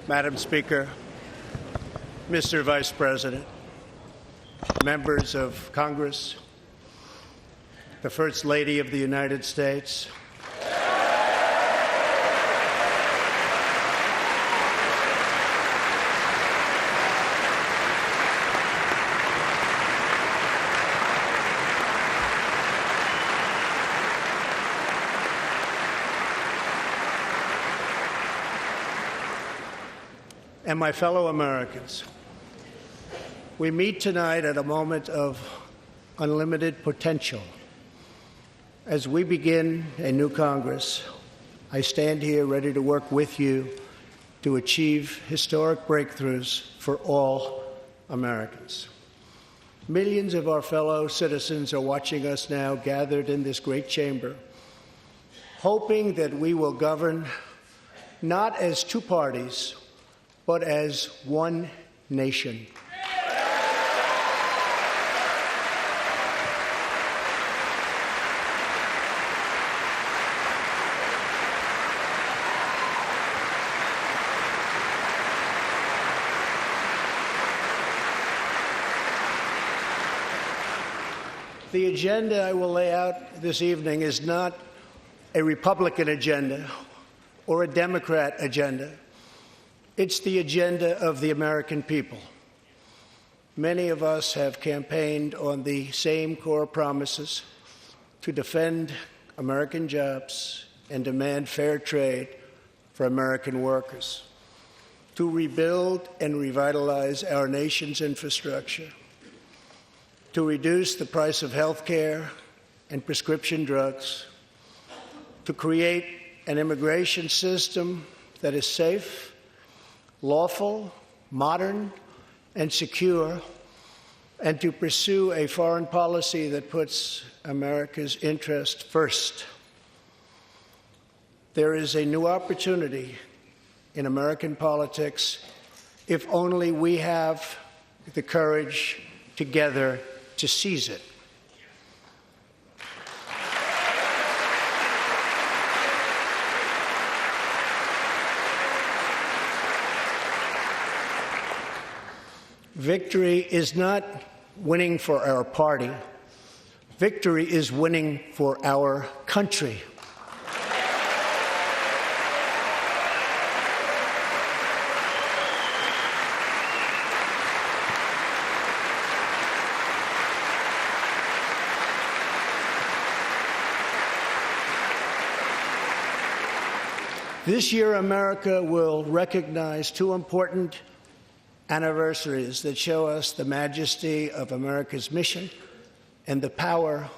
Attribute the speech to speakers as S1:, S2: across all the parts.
S1: Madam Speaker, Mr. Vice President, members of Congress, the First Lady of the United States, and my fellow Americans. We meet tonight at a moment of unlimited potential. As we begin a new Congress, I stand here ready to work with you to achieve historic breakthroughs for all Americans. Millions of our fellow citizens are watching us now gathered in this great chamber, hoping that we will govern not as two parties, but as one nation. The agenda I will lay out this evening is not a Republican agenda or a Democrat agenda. It's the agenda of the American people. Many of us have campaigned on the same core promises: to defend American jobs and demand fair trade for American workers, to rebuild and revitalize our nation's infrastructure, to reduce the price of health care and prescription drugs, to create an immigration system that is safe, lawful, modern, and secure, and to pursue a foreign policy that puts America's interest first. There is a new opportunity in American politics if only we have the courage together to seize it. Victory is not winning for our party. Victory is winning for our country. This year, America will recognize two important anniversaries that show us the majesty of America's mission and the power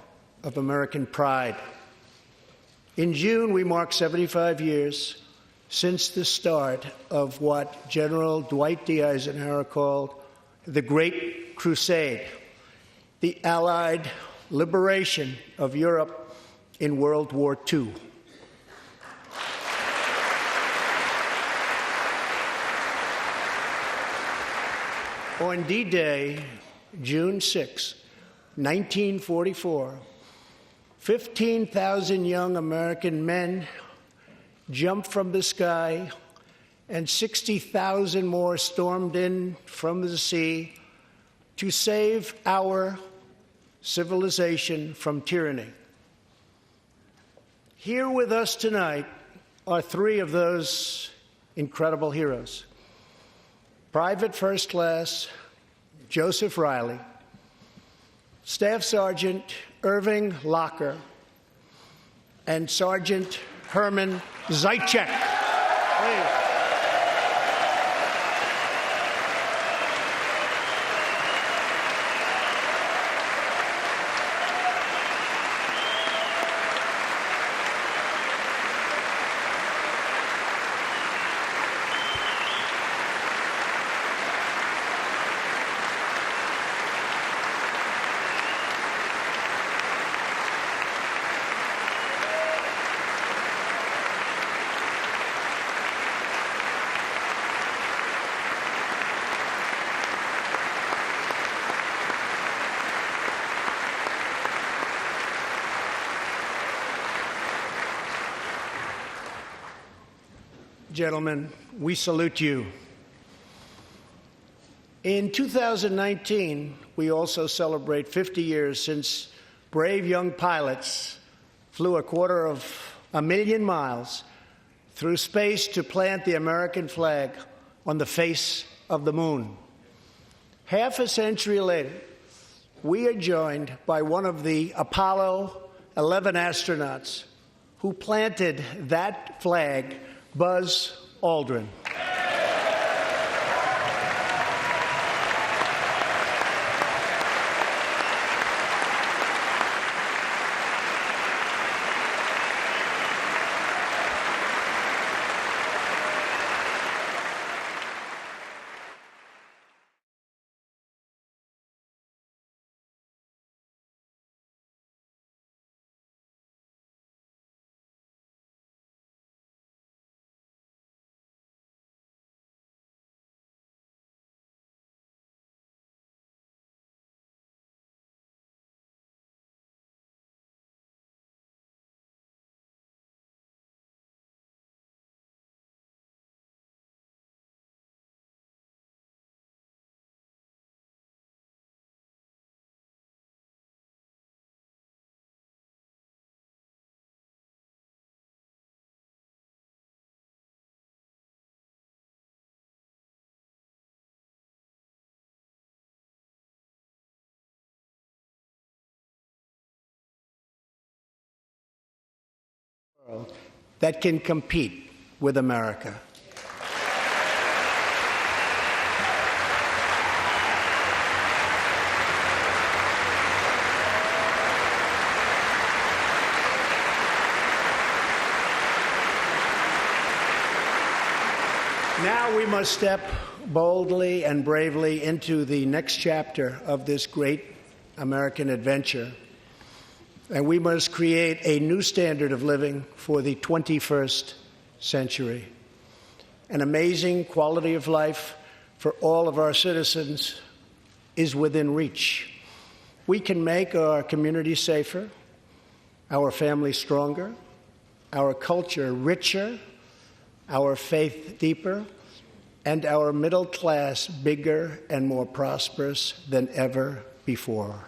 S1: of American pride. In June, we mark 75 years since the start of what General Dwight D. Eisenhower called the Great Crusade, the Allied liberation of Europe in World War II. On D-Day, June 6, 1944, 15,000 young American men jumped from the sky, and 60,000 more stormed in from the sea to save our civilization from tyranny. Here with us tonight are three of those incredible heroes: Private First Class Joseph Riley, Staff Sergeant Irving Locker, and Sergeant Herman Zaitchik. Please. gentlemen, we salute you. In 2019, we also celebrate 50 years since brave young pilots flew 250,000 miles through space to plant the American flag on the face of the moon. Half a century later, we are joined by one of the Apollo 11 astronauts who planted that flag, Buzz Aldrin. That can compete with America. Now we must step boldly and bravely into the next chapter of this great American adventure. And we must create a new standard of living for the 21st century. An amazing quality of life for all of our citizens is within reach. We can make our community safer, our family stronger, our culture richer, our faith deeper, and our middle class bigger and more prosperous than ever before.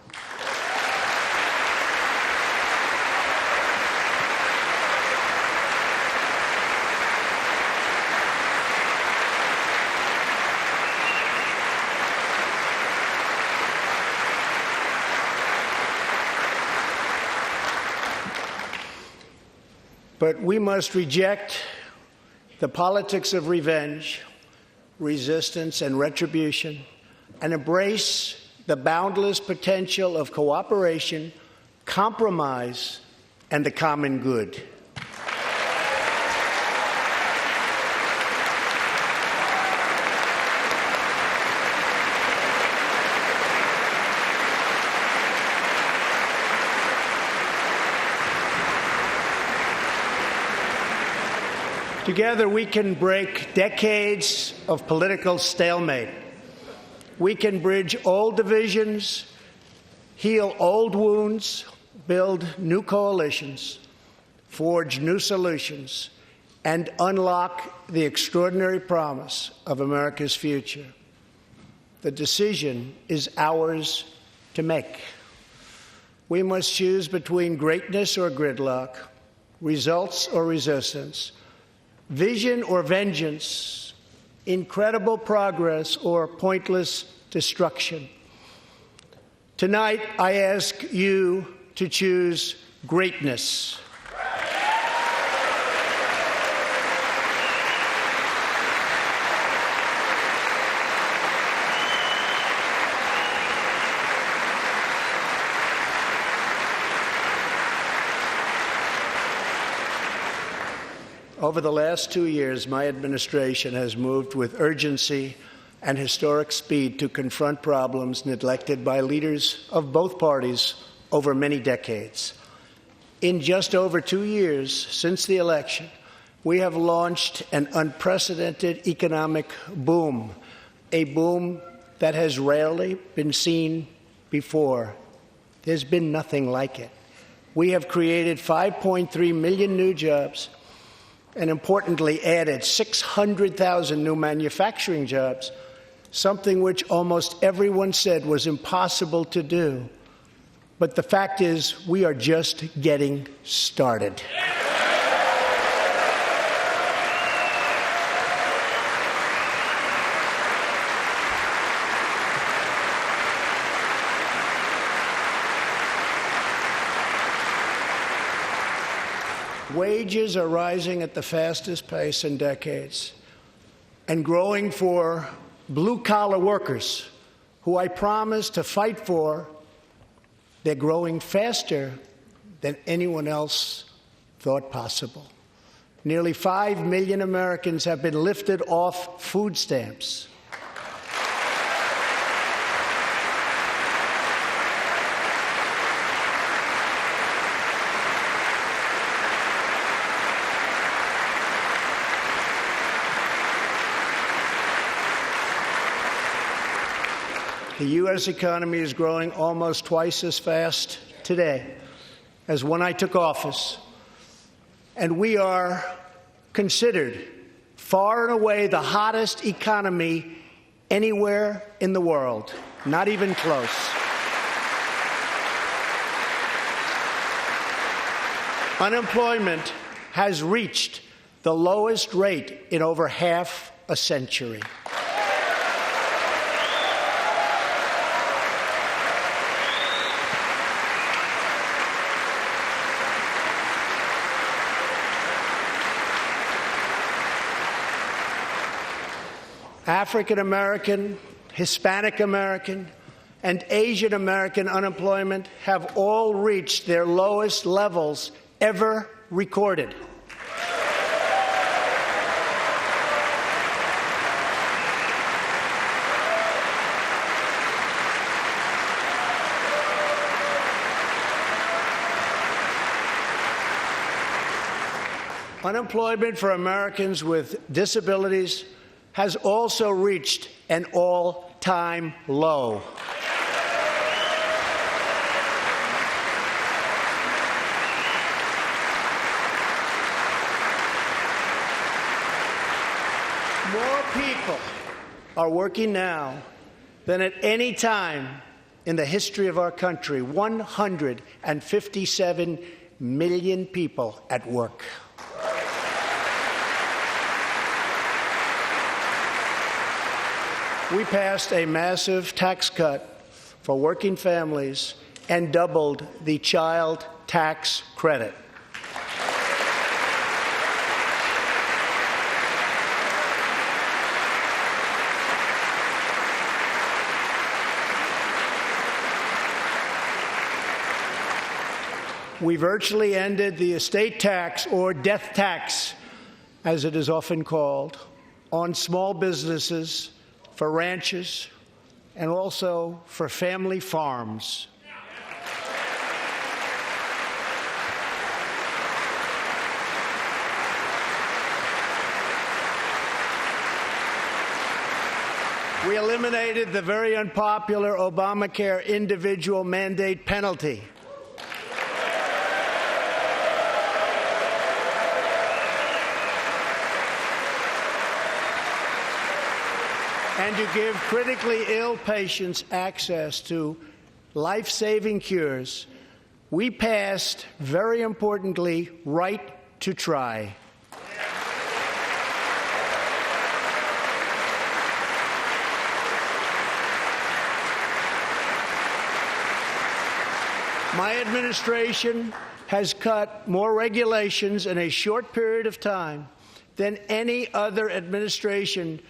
S1: But we must reject the politics of revenge, resistance, and retribution, and embrace the boundless potential of cooperation, compromise, and the common good. Together, we can break decades of political stalemate. We can bridge old divisions, heal old wounds, build new coalitions, forge new solutions, and unlock the extraordinary promise of America's future. The decision is ours to make. We must choose between greatness or gridlock, results or resistance, vision or vengeance, incredible progress or pointless destruction. Tonight, I ask you to choose greatness. Over the last 2 years, my administration has moved with urgency and historic speed to confront problems neglected by leaders of both parties over many decades. In just over 2 years since the election, we have launched an unprecedented economic boom, a boom that has rarely been seen before. There's been nothing like it. We have created 5.3 million new jobs, and importantly added 600,000 new manufacturing jobs, something which almost everyone said was impossible to do. But the fact is, we are just getting started. Wages are rising at the fastest pace in decades and growing for blue-collar workers who I promised to fight for. They're growing faster than anyone else thought possible. Nearly 5 million Americans have been lifted off food stamps. The U.S. economy is growing almost twice as fast today as when I took office. And we are considered far and away the hottest economy anywhere in the world, not even close. Unemployment has reached the lowest rate in over half a century. African American, Hispanic American, and Asian American unemployment have all reached their lowest levels ever recorded. Unemployment for Americans with disabilities has also reached an all-time low. More people are working now than at any time in the history of our country. 157 million people at work. We passed a massive tax cut for working families and doubled the child tax credit. We virtually ended the estate tax, or death tax, as it is often called, on small businesses, for ranches, and also for family farms. We eliminated the very unpopular Obamacare individual mandate penalty. And to give critically ill patients access to life-saving cures, we passed, very importantly, right to try. My administration has cut more regulations in a short period of time than any other administration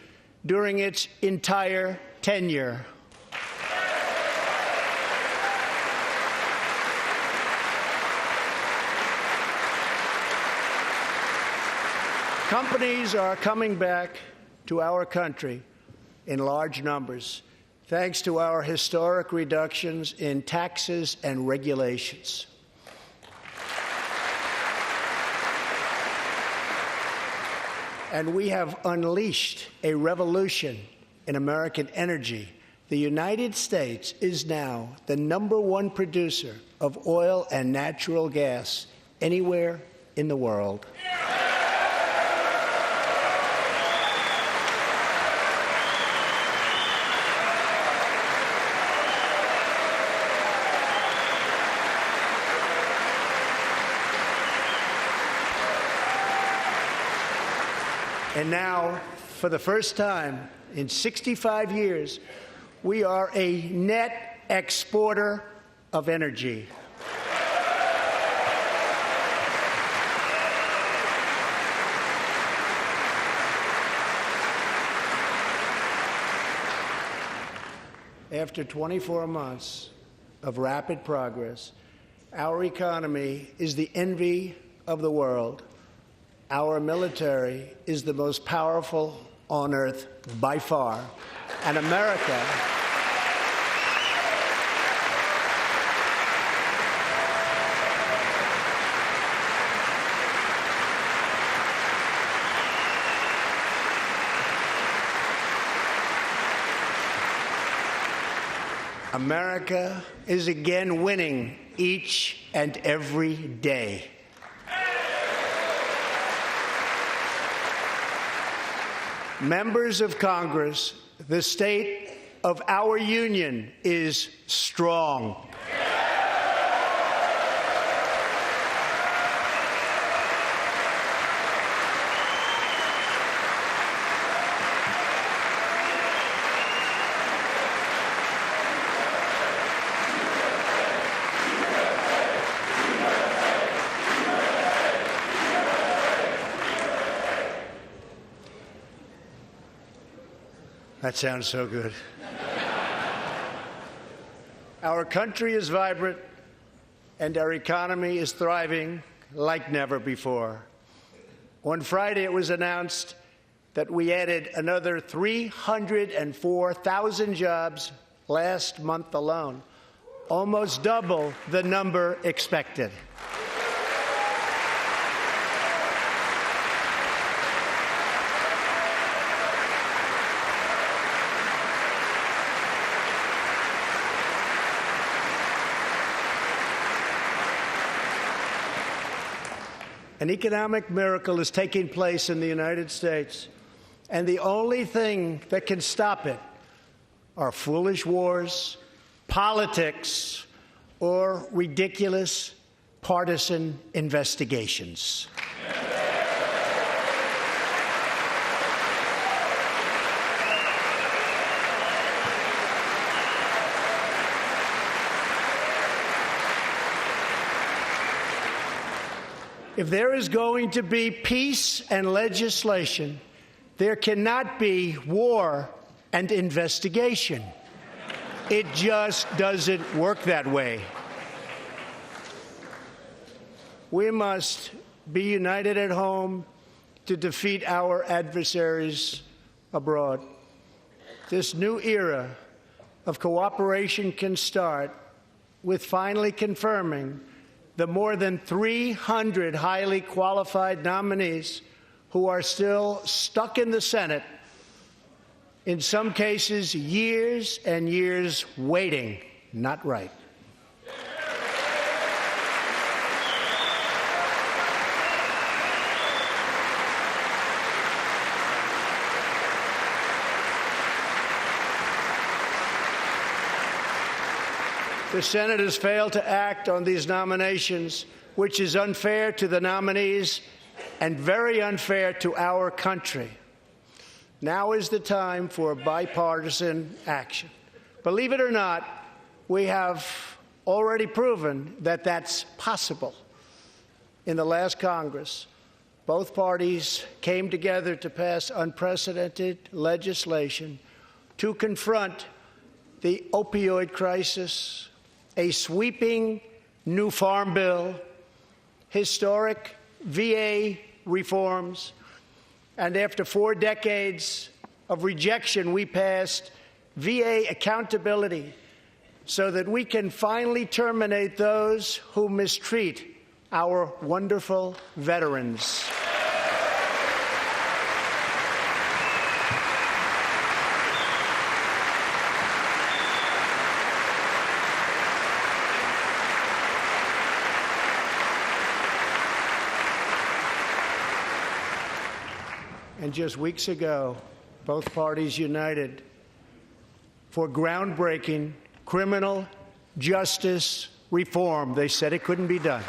S1: during its entire tenure. Companies are coming back to our country in large numbers, thanks to our historic reductions in taxes and regulations. And we have unleashed a revolution in American energy. The United States is now the #1 producer of oil and natural gas anywhere in the world. And now, for the first time in 65 years, we are a net exporter of energy. After 24 months of rapid progress, our economy is the envy of the world. Our military is the most powerful on earth by far. And America is again winning each and every day. Members of Congress, the state of our union is strong. That sounds so good. Our country is vibrant, and our economy is thriving like never before. On Friday, it was announced that we added another 304,000 jobs last month alone, almost double the number expected. An economic miracle is taking place in the United States, and the only thing that can stop it are foolish wars, politics, or ridiculous partisan investigations. If there is going to be peace and legislation, there cannot be war and investigation. It just doesn't work that way. We must be united at home to defeat our adversaries abroad. This new era of cooperation can start with finally confirming the more than 300 highly qualified nominees who are still stuck in the Senate, in some cases years and years waiting. Not right. The Senate has failed to act on these nominations, which is unfair to the nominees and very unfair to our country. Now is the time for bipartisan action. Believe it or not, we have already proven that that's possible. In the last Congress, both parties came together to pass unprecedented legislation to confront the opioid crisis, a sweeping new farm bill, historic VA reforms, and after 4 decades of rejection, we passed VA accountability so that we can finally terminate those who mistreat our wonderful veterans. And just weeks ago, both parties united for groundbreaking criminal justice reform. They said it couldn't be done.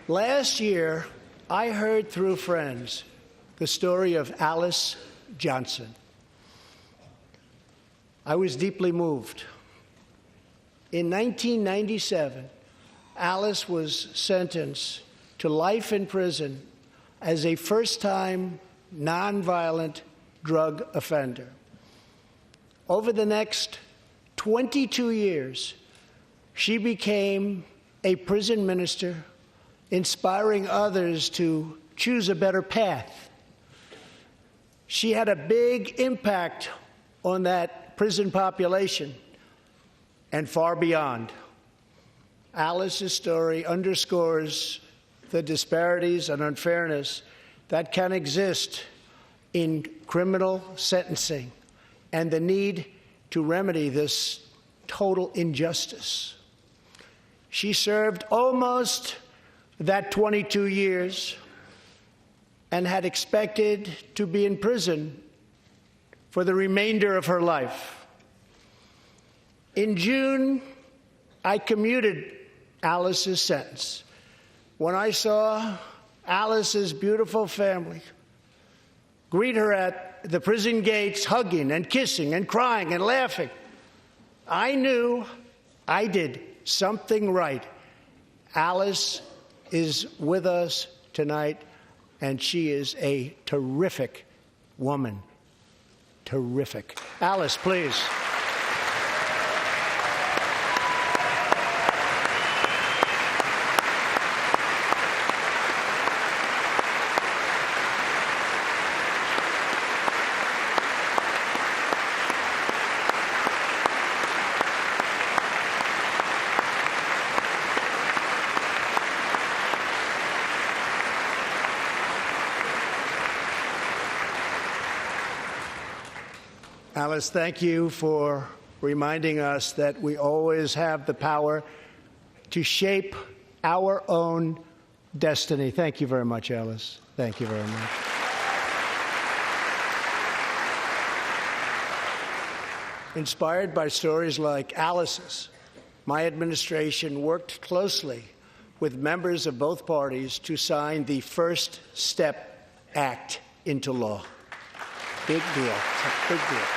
S1: Last year, I heard through friends the story of Alice Johnson. I was deeply moved. In 1997, Alice was sentenced to life in prison as a first-time nonviolent drug offender. Over the next 22 years, she became a prison minister, inspiring others to choose a better path. She had a big impact on that prison population and far beyond. Alice's story underscores the disparities and unfairness that can exist in criminal sentencing and the need to remedy this total injustice. She served almost that 22 years and had expected to be in prison for the remainder of her life. In June, I commuted Alice's sentence. When I saw Alice's beautiful family greet her at the prison gates, hugging and kissing and crying and laughing, I knew I did something right. Alice is with us tonight, and she is a terrific woman. Terrific. Alice, please. Alice, thank you for reminding us that we always have the power to shape our own destiny. Thank you very much, Alice. Thank you very much. Inspired by stories like Alice's, my administration worked closely with members of both parties to sign the First Step Act into law. Big deal. It's a big deal.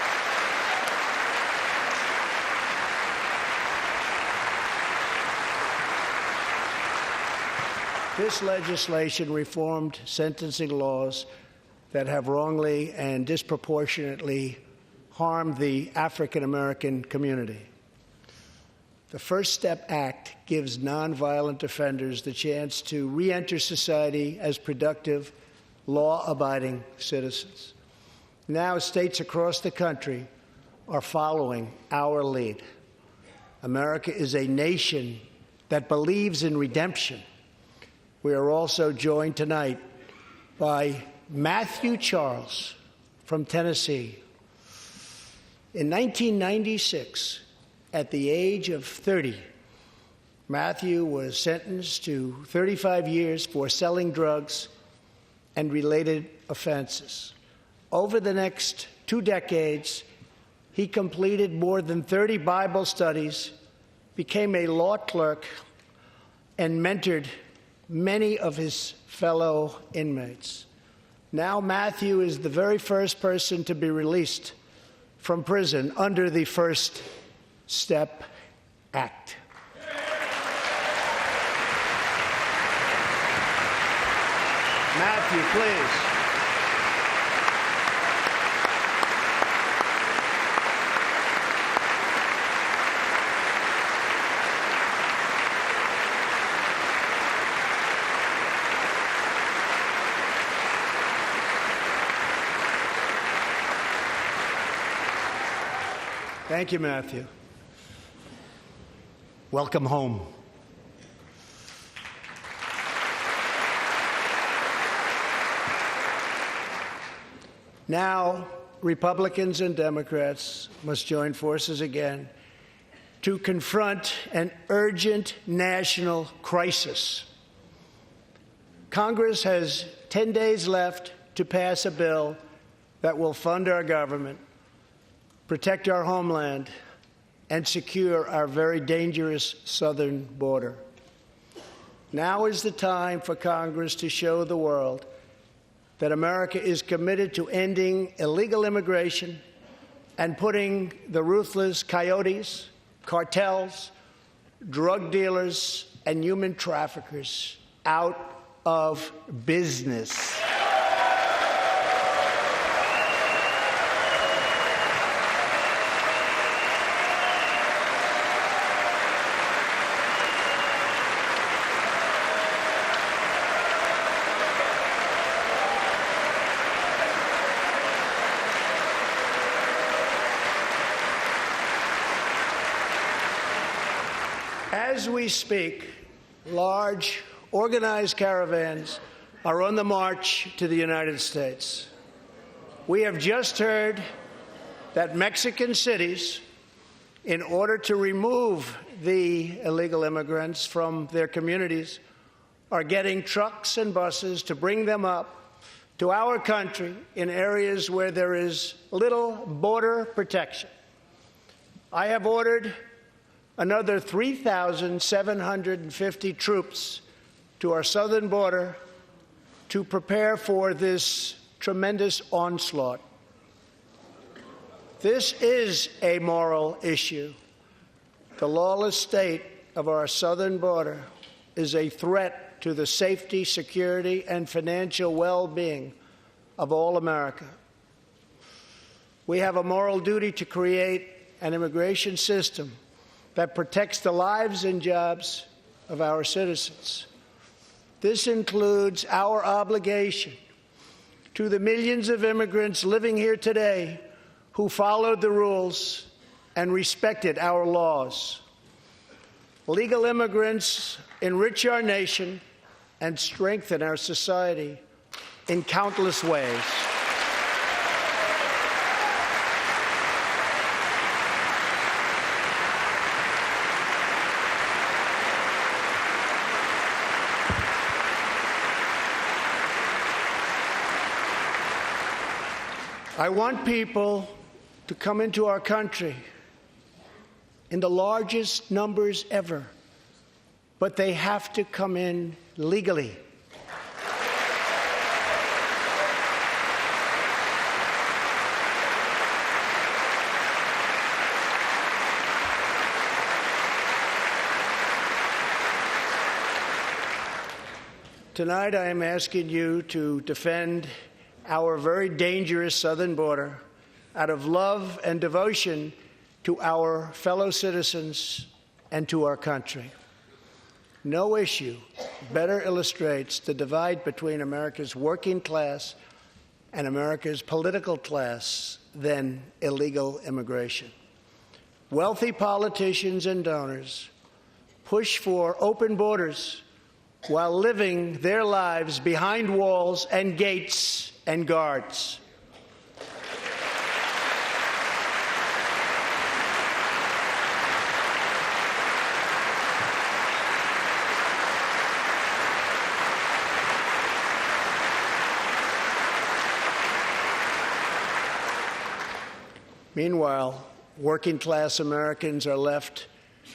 S1: This legislation reformed sentencing laws that have wrongly and disproportionately harmed the African American community. The First Step Act gives nonviolent offenders the chance to re-enter society as productive, law-abiding citizens. Now, states across the country are following our lead. America is a nation that believes in redemption. We are also joined tonight by Matthew Charles from Tennessee. In 1996, at the age of 30, Matthew was sentenced to 35 years for selling drugs and related offenses. Over the next 2 decades, he completed more than 30 Bible studies, became a law clerk, and mentored many of his fellow inmates. Now Matthew is the very first person to be released from prison under the First Step Act. Matthew, please. Thank you, Matthew. Welcome home. Now, Republicans and Democrats must join forces again to confront an urgent national crisis. Congress has 10 days left to pass a bill that will fund our government, protect our homeland, and secure our very dangerous southern border. Now is the time for Congress to show the world that America is committed to ending illegal immigration and putting the ruthless coyotes, cartels, drug dealers, and human traffickers out of business. As we speak, large, organized caravans are on the march to the United States. We have just heard that Mexican cities, in order to remove the illegal immigrants from their communities, are getting trucks and buses to bring them up to our country in areas where there is little border protection. I have ordered another 3,750 troops to our southern border to prepare for this tremendous onslaught. This is a moral issue. The lawless state of our southern border is a threat to the safety, security, and financial well-being of all America. We have a moral duty to create an immigration system that protects the lives and jobs of our citizens. This includes our obligation to the millions of immigrants living here today who followed the rules and respected our laws. Legal immigrants enrich our nation and strengthen our society in countless ways. I want people to come into our country in the largest numbers ever, but they have to come in legally. Tonight, I am asking you to defend our very dangerous southern border out of love and devotion to our fellow citizens and to our country. No issue better illustrates the divide between America's working class and America's political class than illegal immigration. Wealthy politicians and donors push for open borders while living their lives behind walls and gates and guards. Meanwhile, working-class Americans are left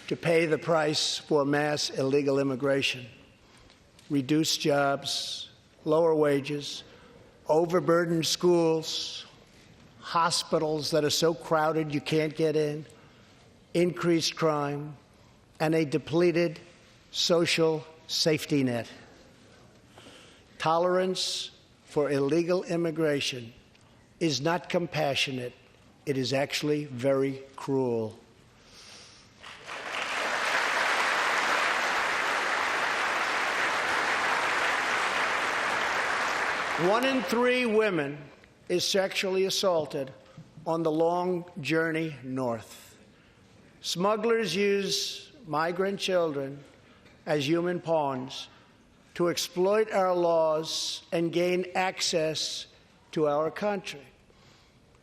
S1: to pay the price for mass illegal immigration. Reduced jobs, lower wages, overburdened schools, hospitals that are so crowded you can't get in, increased crime, and a depleted social safety net. Tolerance for illegal immigration is not compassionate. It is actually very cruel. One in 3 women is sexually assaulted on the long journey north. Smugglers use migrant children as human pawns to exploit our laws and gain access to our country.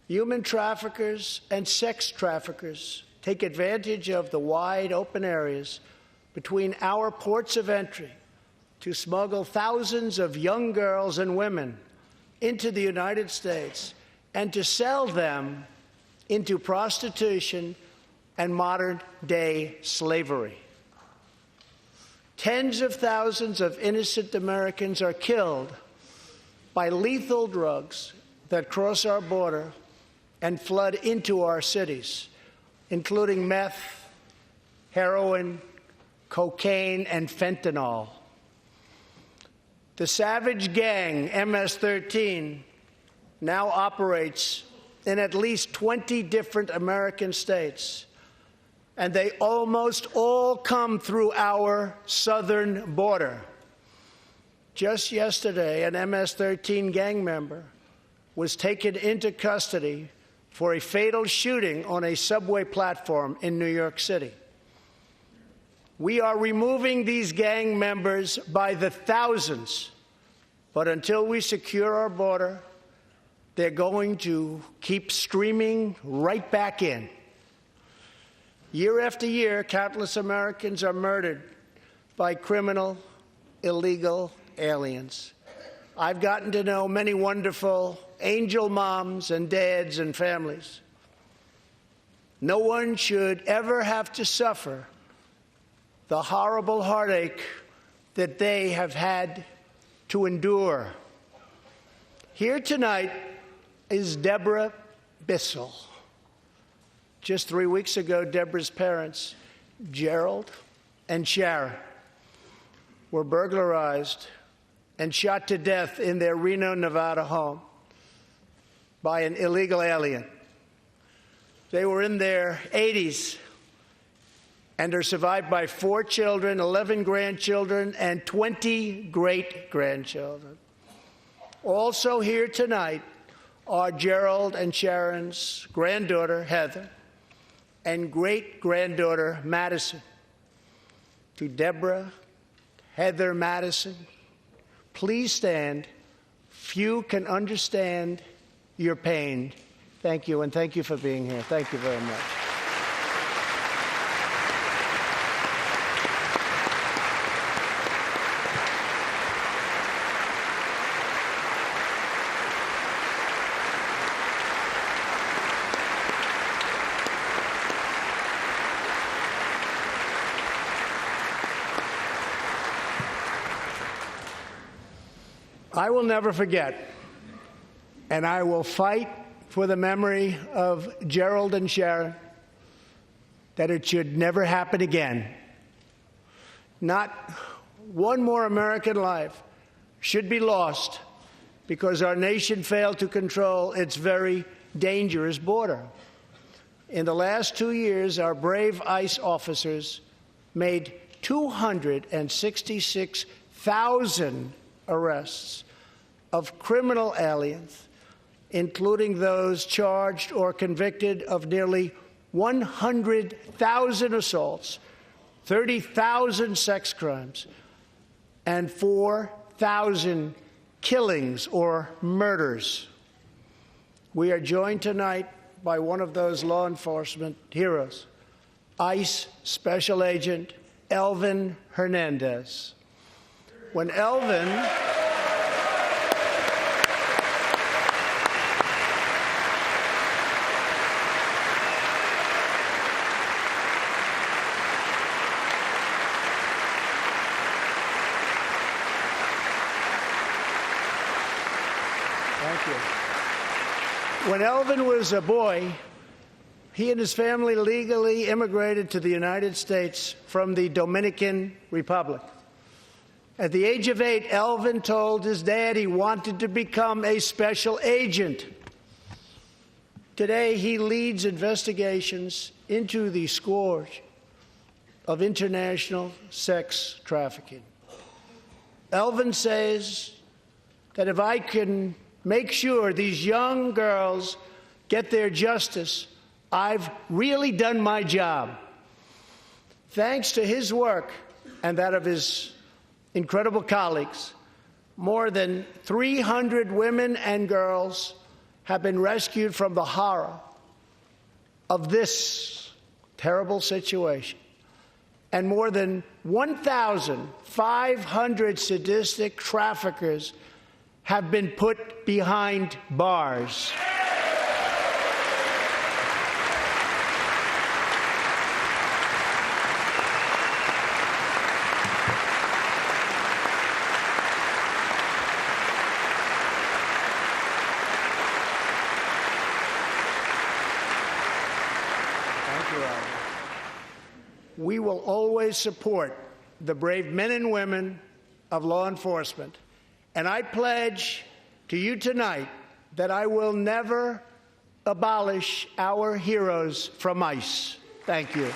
S1: Human traffickers and sex traffickers take advantage of the wide open areas between our ports of entry to smuggle thousands of young girls and women into the United States and to sell them into prostitution and modern-day slavery. Tens of thousands of innocent Americans are killed by lethal drugs that cross our border and flood into our cities, including meth, heroin, cocaine, and fentanyl. The savage gang, MS-13, now operates in at least 20 different American states, and they almost all come through our southern border. Just yesterday, an MS-13 gang member was taken into custody for a fatal shooting on a subway platform in New York City. We are removing these gang members by the thousands, but until we secure our border, they're going to keep streaming right back in. Year after year, countless Americans are murdered by criminal, illegal aliens. I've gotten to know many wonderful angel moms and dads and families. No one should ever have to suffer the horrible heartache that they have had to endure. Here tonight is Deborah Bissell. Just 3 weeks ago, Deborah's parents, Gerald and Sharon, were burglarized and shot to death in their Reno, Nevada home by an illegal alien. They were in their 80s and are survived by 4 children, 11 grandchildren, and 20 great-grandchildren. Also here tonight are Gerald and Sharon's granddaughter, Heather, and great-granddaughter, Madison. To Deborah, Heather, Madison, please stand. Few can understand your pain. Thank you, and thank you for being here. Thank you very much. I will never forget, and I will fight for the memory of Gerald and Sharon, that it should never happen again. Not one more American life should be lost because our nation failed to control its very dangerous border. In the last 2 years, our brave ICE officers made 266,000 arrests of criminal aliens, including those charged or convicted of nearly 100,000 assaults, 30,000 sex crimes, and 4,000 killings or murders. We are joined tonight by one of those law enforcement heroes, ICE Special Agent Elvin Hernandez. When Elvin When Elvin was a boy, he and his family legally immigrated to the United States from the Dominican Republic. At the age of 8, Elvin told his dad he wanted to become a special agent. Today, he leads investigations into the scourge of international sex trafficking. Elvin says that if I can make sure these young girls get their justice, I've really done my job. Thanks to his work and that of his incredible colleagues, more than 300 women and girls have been rescued from the horror of this terrible situation. And more than 1,500 sadistic traffickers have been put behind bars. you, Alvin. We will always support the brave men and women of law enforcement. And I pledge to you tonight that I will never abolish our heroes from ICE. Thank you.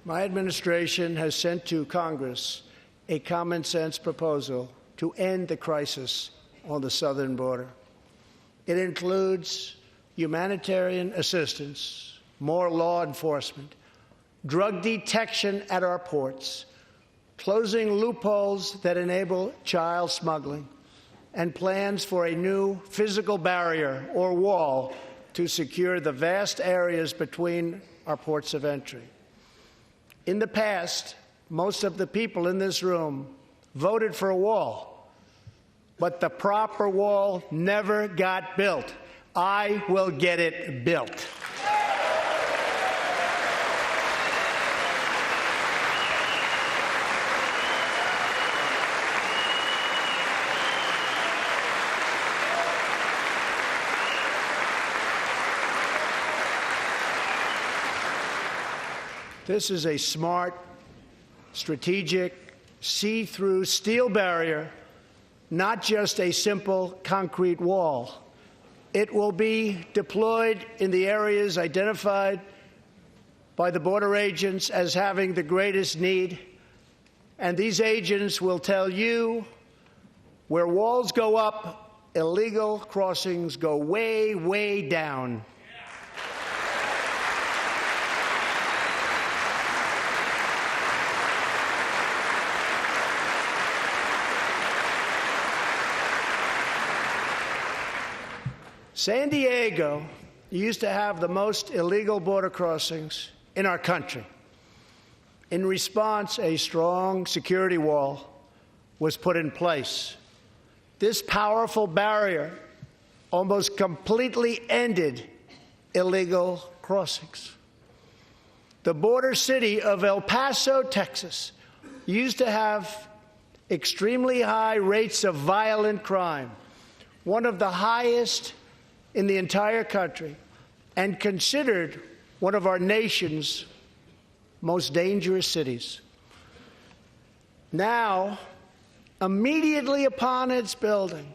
S1: My administration has sent to Congress a common-sense proposal to end the crisis on the southern border. It includes humanitarian assistance, more law enforcement, drug detection at our ports, closing loopholes that enable child smuggling, and plans for a new physical barrier or wall to secure the vast areas between our ports of entry. In the past, most of the people in this room voted for a wall, but the proper wall never got built. I will get it built. This is a smart, strategic, see-through steel barrier, not just a simple concrete wall. It will be deployed in the areas identified by the border agents as having the greatest need, and these agents will tell you where walls go up, illegal crossings go way, way down. San Diego used to have the most illegal border crossings in our country. In response, a strong security wall was put in place. This powerful barrier almost completely ended illegal crossings. The border city of El Paso, Texas, used to have extremely high rates of violent crime, one of the highest in the entire country, and considered one of our nation's most dangerous cities. Now, immediately upon its building,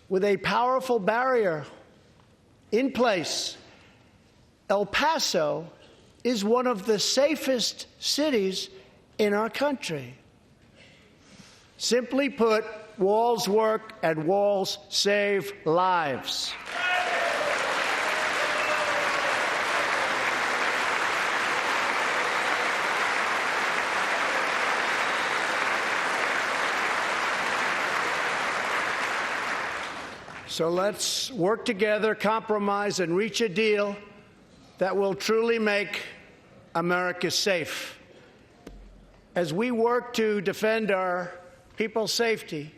S1: with a powerful barrier in place, El Paso is one of the safest cities in our country. Simply put, walls work and walls save lives. So let's work together, compromise, and reach a deal that will truly make America safe. As we work to defend our people's safety,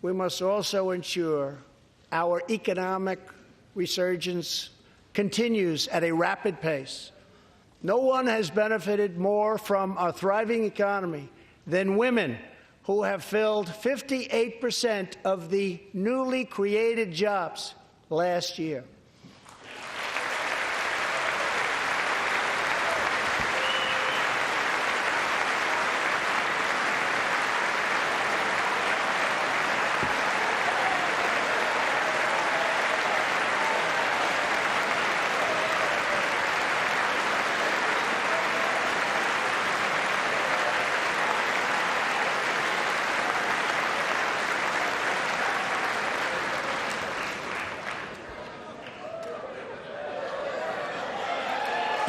S1: we must also ensure our economic resurgence continues at a rapid pace. No one has benefited more from our thriving economy than women, who have filled 58% of the newly created jobs last year.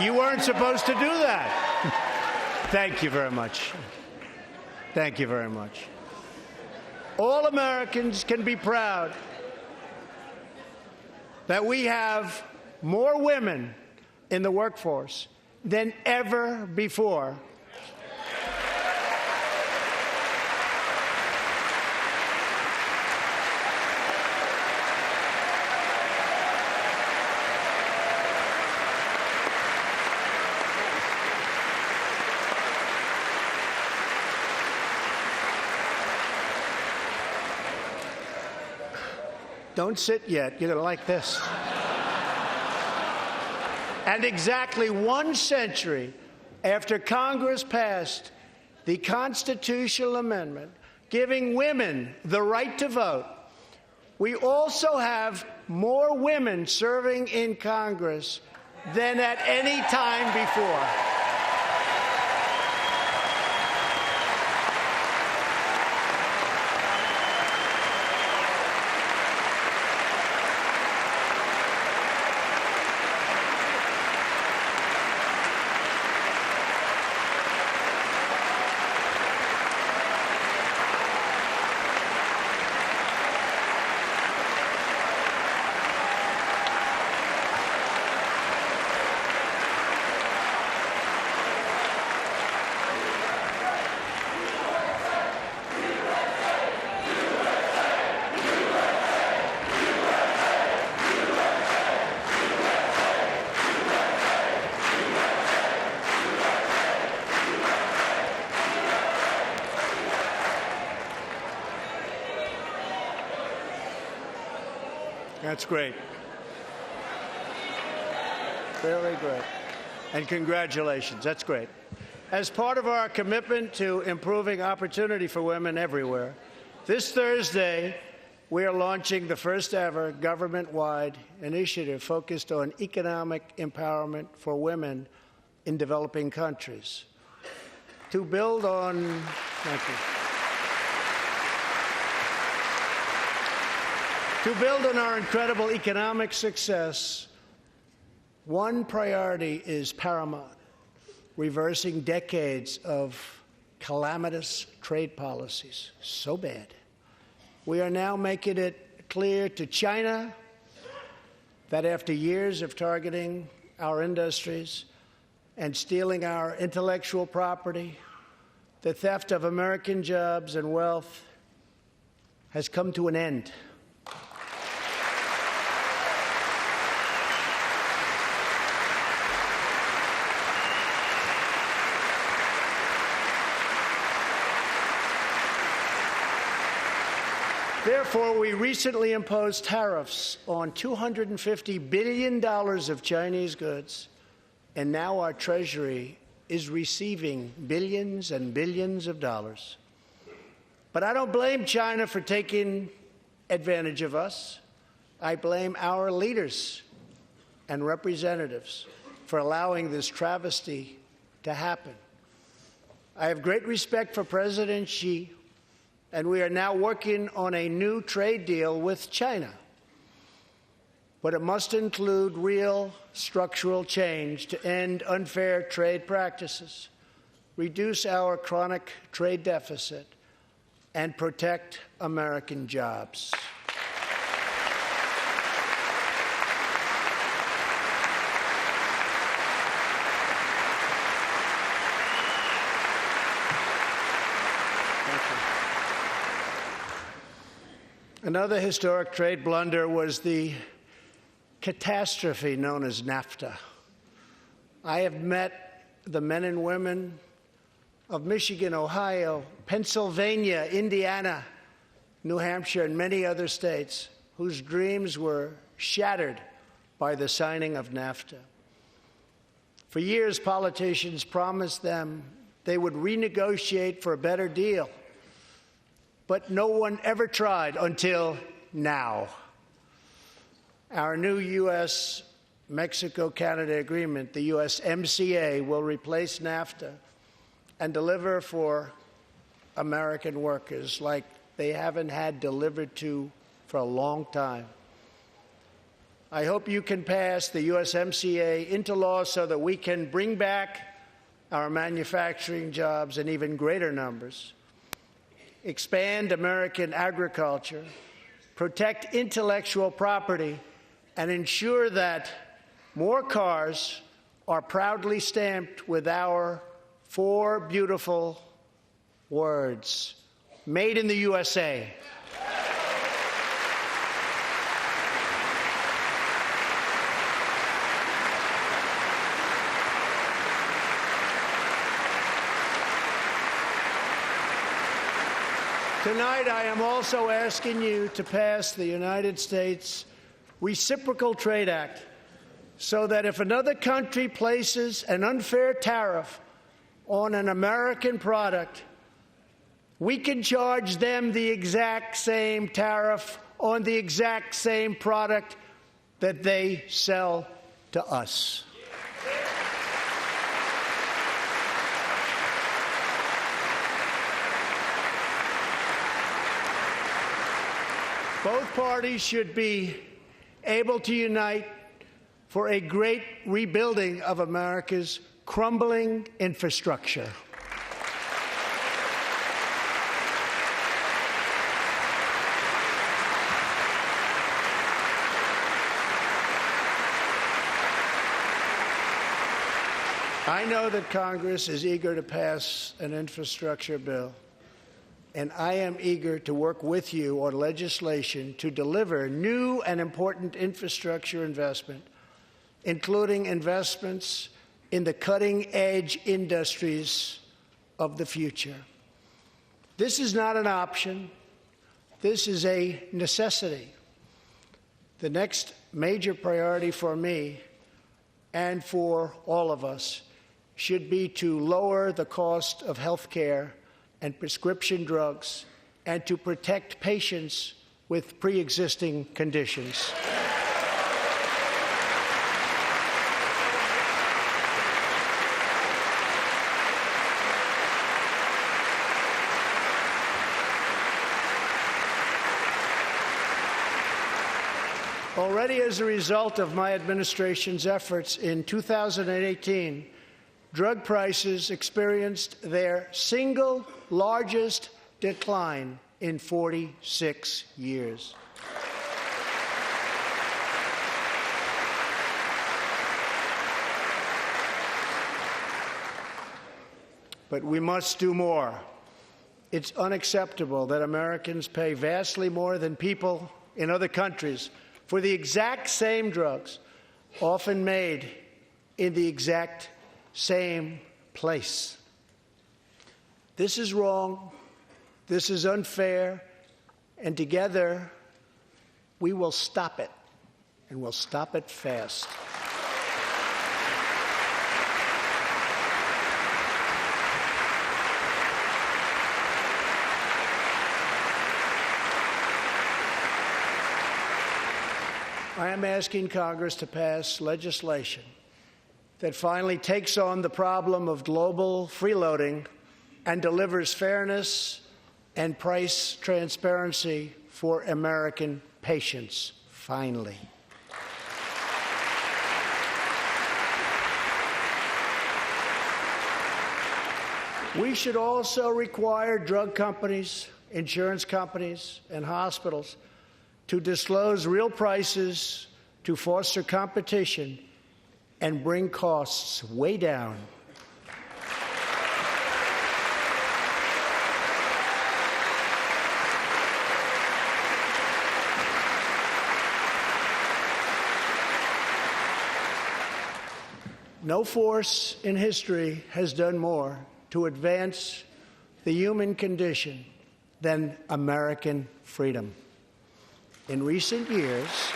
S1: You weren't supposed to do that. Thank you very much. Thank you very much. All Americans can be proud that we have more women in the workforce than ever before. Don't sit yet. You're going to like this. And exactly 1 century after Congress passed the constitutional amendment giving women the right to vote, we also have more women serving in Congress than at any time before. That's great. Very great. And congratulations. That's great. As part of our commitment to improving opportunity for women everywhere, this Thursday, we are launching the first ever government-wide initiative focused on economic empowerment for women in developing countries. To build on, thank you. To build on our incredible economic success, one priority is paramount: reversing decades of calamitous trade policies. So bad. We are now making it clear to China that after years of targeting our industries and stealing our intellectual property, the theft of American jobs and wealth has come to an end. Therefore, we recently imposed tariffs on $250 billion of Chinese goods, and now our Treasury is receiving billions and billions of dollars. But I don't blame China for taking advantage of us. I blame our leaders and representatives for allowing this travesty to happen. I have great respect for President Xi, and we are now working on a new trade deal with China. But it must include real structural change to end unfair trade practices, reduce our chronic trade deficit, and protect American jobs. Another historic trade blunder was the catastrophe known as Nafta. I have met the men and women of Michigan, Ohio, Pennsylvania, Indiana, New Hampshire, and many other states whose dreams were shattered by the signing of Nafta. For years, politicians promised them they would renegotiate for a better deal. But no one ever tried until now. Our new U.S.-Mexico-Canada agreement, the USMCA, will replace NAFTA and deliver for American workers like they haven't had delivered to for a long time. I hope you can pass the USMCA into law so that we can bring back our manufacturing jobs in even greater numbers, expand American agriculture, protect intellectual property, and ensure that more cars are proudly stamped with our 4 beautiful words, made in the USA. Tonight, I am also asking you to pass the United States Reciprocal Trade Act so that if another country places an unfair tariff on an American product, we can charge them the exact same tariff on the exact same product that they sell to us. Both parties should be able to unite for a great rebuilding of America's crumbling infrastructure. I know that Congress is eager to pass an infrastructure bill, and I am eager to work with you on legislation to deliver new and important infrastructure investment, including investments in the cutting-edge industries of the future. This is not an option. This is a necessity. The next major priority for me and for all of us should be to lower the cost of health care and prescription drugs, and to protect patients with pre-existing conditions. Already as a result of my administration's efforts in 2018, drug prices experienced their single largest decline in 46 years. But we must do more. It's unacceptable that Americans pay vastly more than people in other countries for the exact same drugs, often made in the exact same place. This is wrong, this is unfair, and together we will stop it, and we'll stop it fast. I am asking Congress to pass legislation that finally takes on the problem of global freeloading and delivers fairness and price transparency for American patients, finally. We should also require drug companies, insurance companies, and hospitals to disclose real prices to foster competition and bring costs way down. No force in history has done more to advance the human condition than American freedom. In recent years,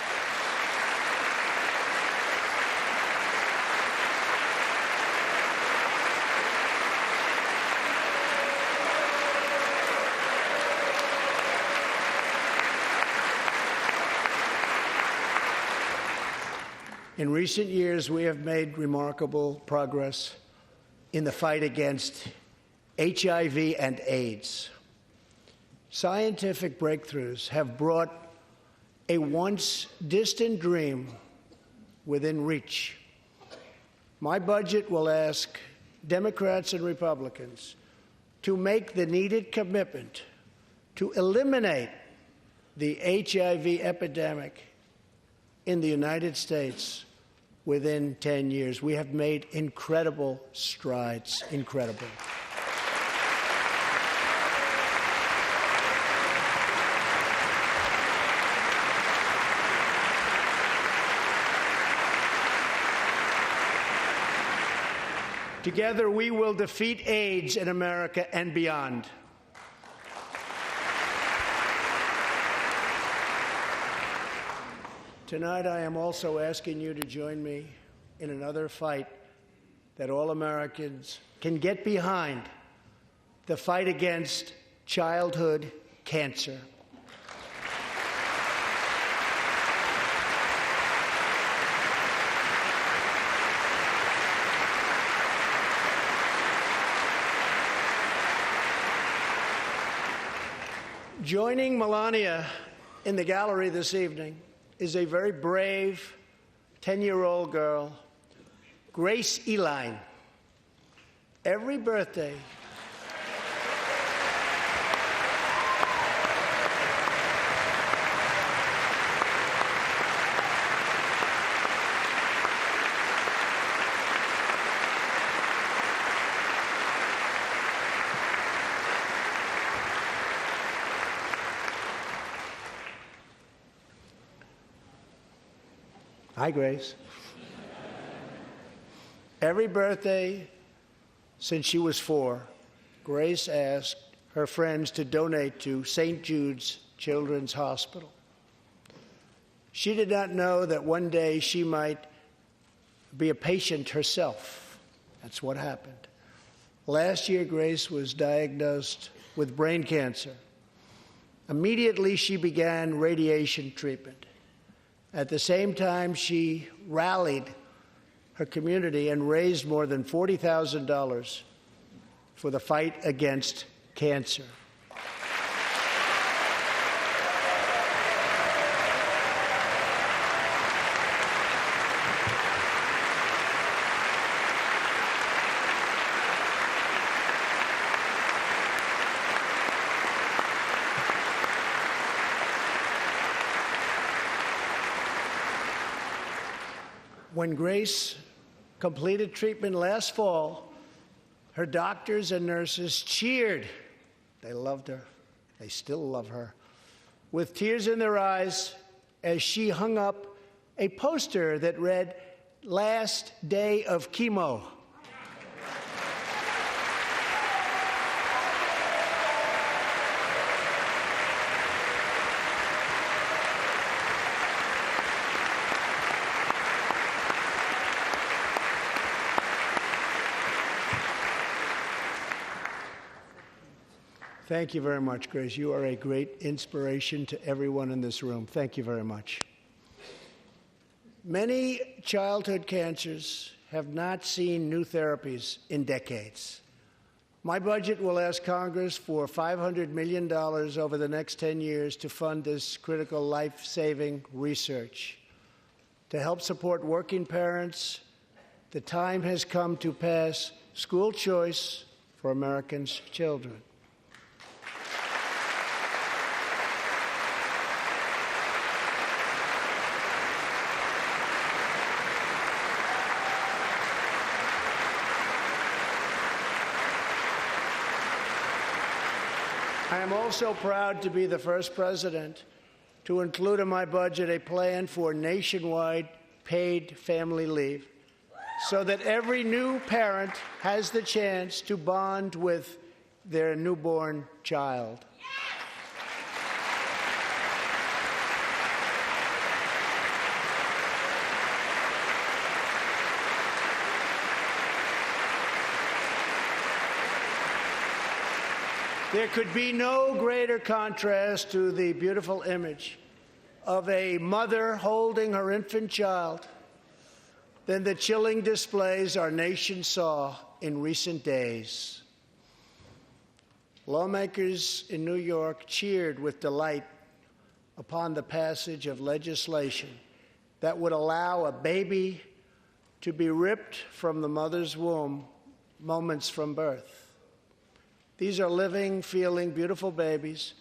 S1: we have made remarkable progress in the fight against HIV and AIDS. Scientific breakthroughs have brought a once distant dream within reach. My budget will ask Democrats and Republicans to make the needed commitment to eliminate the HIV epidemic in the United States within 10 years. We have made incredible strides, incredible. Together, we will defeat AIDS in America and beyond. Tonight, I am also asking you to join me in another fight that all Americans can get behind, the fight against childhood cancer. Joining Melania in the gallery this evening is a very brave 10-year-old girl, Grace Eline. Every birthday, hi, Grace. Every birthday since she was 4, Grace asked her friends to donate to St. Jude's Children's Hospital. She did not know that one day she might be a patient herself. That's what happened. Last year, Grace was diagnosed with brain cancer. Immediately, she began radiation treatment. At the same time, she rallied her community and raised more than $40,000 for the fight against cancer. When Grace completed treatment last fall, her doctors and nurses cheered. They loved her. They still love her. With tears in their eyes as she hung up a poster that read, "Last day of chemo." Thank you very much, Grace. You are a great inspiration to everyone in this room. Thank you very much. Many childhood cancers have not seen new therapies in decades. My budget will ask Congress for $500 million over the next 10 years to fund this critical life-saving research. To help support working parents, the time has come to pass school choice for Americans' children. I am also proud to be the first president to include in my budget a plan for nationwide paid family leave so that every new parent has the chance to bond with their newborn child. There could be no greater contrast to the beautiful image of a mother holding her infant child than the chilling displays our nation saw in recent days. Lawmakers in New York cheered with delight upon the passage of legislation that would allow a baby to be ripped from the mother's womb moments from birth. These are living, feeling, beautiful babies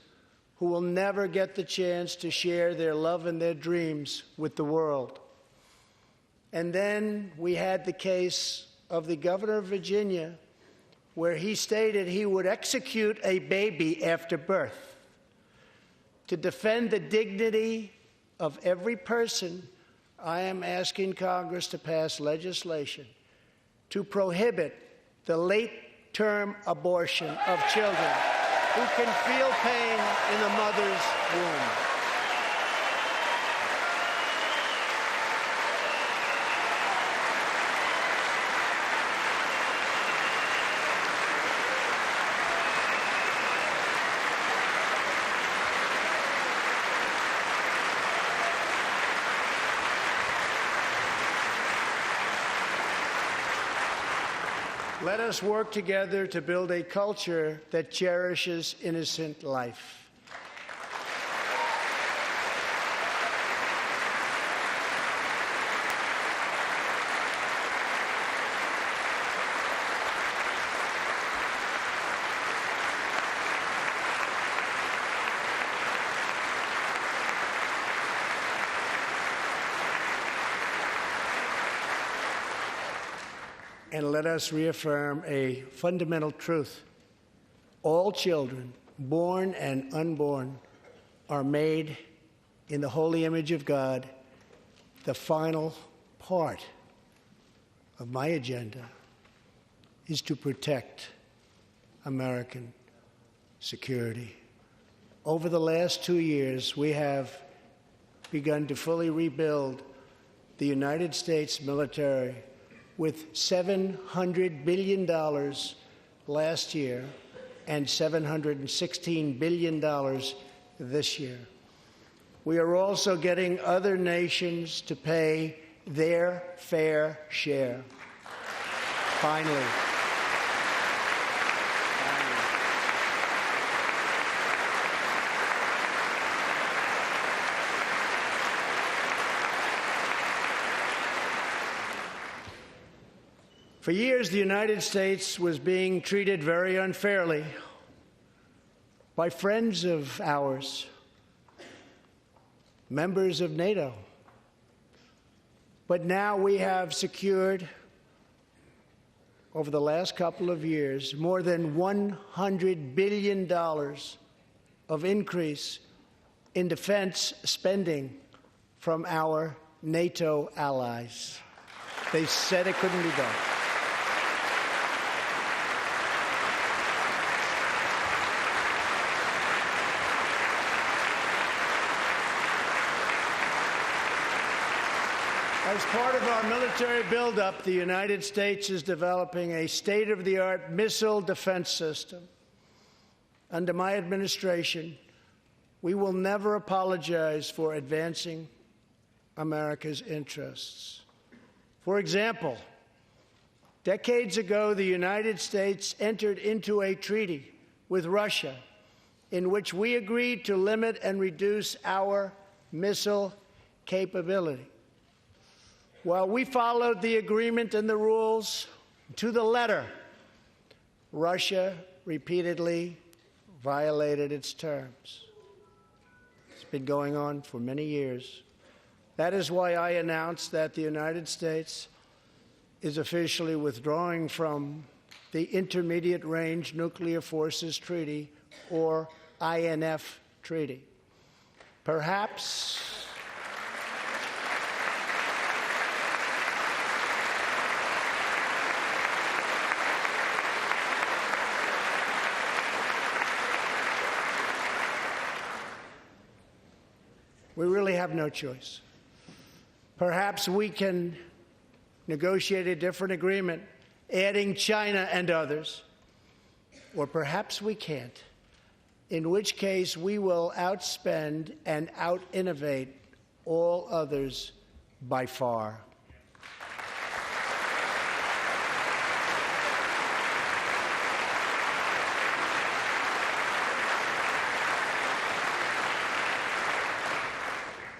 S1: who will never get the chance to share their love and their dreams with the world. And then we had the case of the governor of Virginia, where he stated he would execute a baby after birth. To defend the dignity of every person, I am asking Congress to pass legislation to prohibit the late-term abortion of children who can feel pain in the mother's womb. Let us work together to build a culture that cherishes innocent life. And let us reaffirm a fundamental truth. All children, born and unborn, are made in the holy image of God. The final part of my agenda is to protect American security. Over the last 2 years, we have begun to fully rebuild the United States military with $700 billion last year and $716 billion this year. We are also getting other nations to pay their fair share. Finally. For years, the United States was being treated very unfairly by friends of ours, members of NATO. But now we have secured, over the last couple of years, more than $100 billion of increase in defense spending from our NATO allies. They said it couldn't be done. As part of our military buildup, the United States is developing a state-of-the-art missile defense system. Under my administration, we will never apologize for advancing America's interests. For example, decades ago, the United States entered into a treaty with Russia in which we agreed to limit and reduce our missile capability. While we followed the agreement and the rules to the letter, Russia repeatedly violated its terms. It's been going on for many years. That is why I announced that the United States is officially withdrawing from the Intermediate Range Nuclear Forces Treaty, or INF Treaty. Perhaps we really have no choice. Perhaps we can negotiate a different agreement, adding China and others, or perhaps we can't, in which case we will outspend and out-innovate all others by far.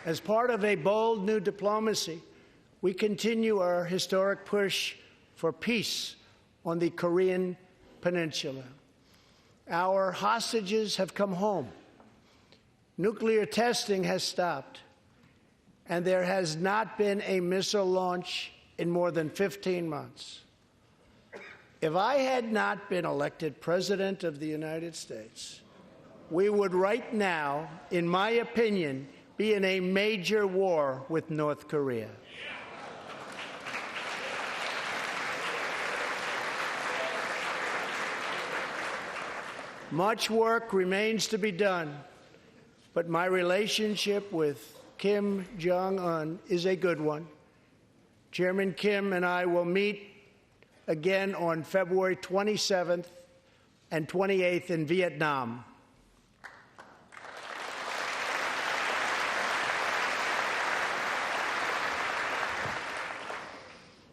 S1: As part of a bold new diplomacy, we continue our historic push for peace on the Korean Peninsula. Our hostages have come home. Nuclear testing has stopped, and there has not been a missile launch in more than 15 months. If I had not been elected President of the United States, we would right now, in my opinion, be in a major war with North Korea. Much work remains to be done, but my relationship with Kim Jong-un is a good one. Chairman Kim and I will meet again on February 27th and 28th in Vietnam.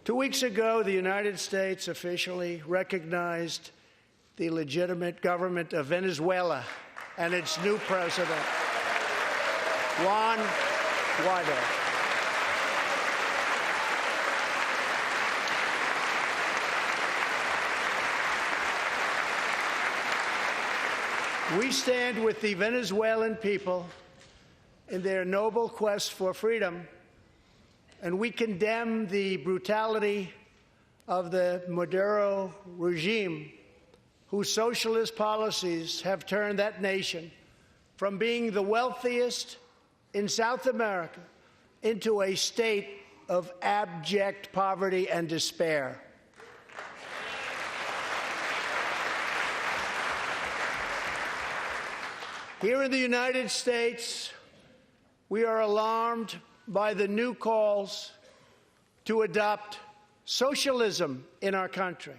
S1: 2 weeks ago, the United States officially recognized the legitimate government of Venezuela and its new president, Juan Guaido. We stand with the Venezuelan people in their noble quest for freedom, and we condemn the brutality of the Maduro regime, whose socialist policies have turned that nation from being the wealthiest in South America into a state of abject poverty and despair. Here in the United States, we are alarmed by the new calls to adopt socialism in our country.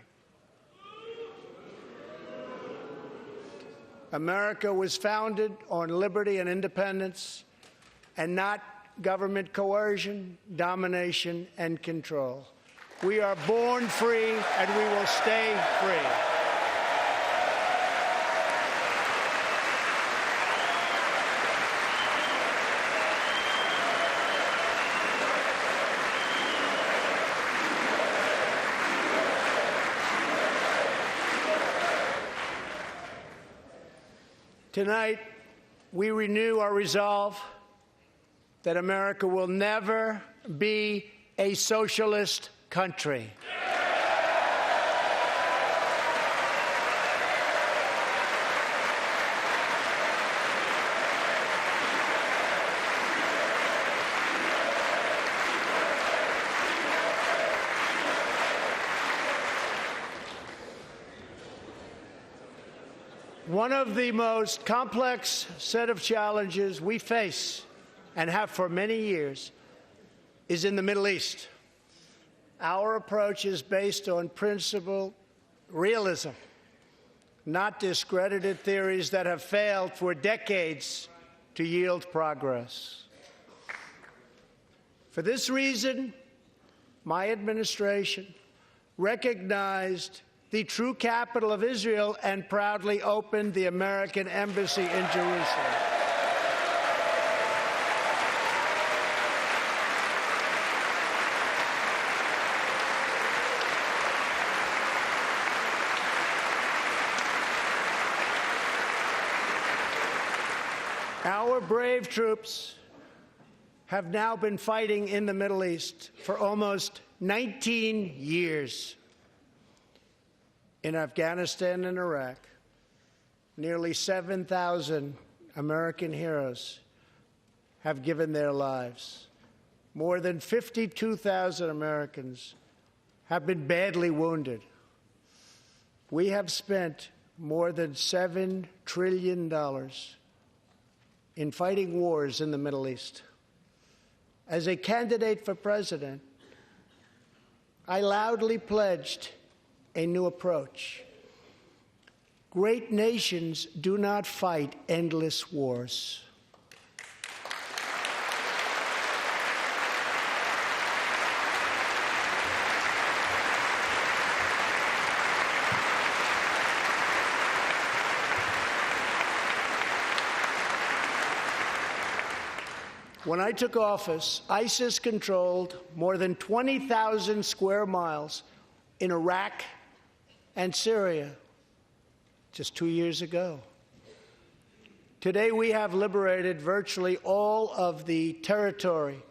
S1: America was founded on liberty and independence, and not government coercion, domination, and control. We are born free, and we will stay free. Tonight, we renew our resolve that America will never be a socialist country. One of the most complex set of challenges we face, and have for many years, is in the Middle East. Our approach is based on principled realism, not discredited theories that have failed for decades to yield progress. For this reason, my administration recognized the true capital of Israel and proudly opened the American embassy in Jerusalem. Our brave troops have now been fighting in the Middle East for almost 19 years. In Afghanistan and Iraq, nearly 7,000 American heroes have given their lives. More than 52,000 Americans have been badly wounded. We have spent more than $7 trillion in fighting wars in the Middle East. As a candidate for president, I loudly pledged a new approach. Great nations do not fight endless wars. When I took office, ISIS controlled more than 20,000 square miles in Iraq and Syria just 2 years ago. Today, we have liberated virtually all of the territory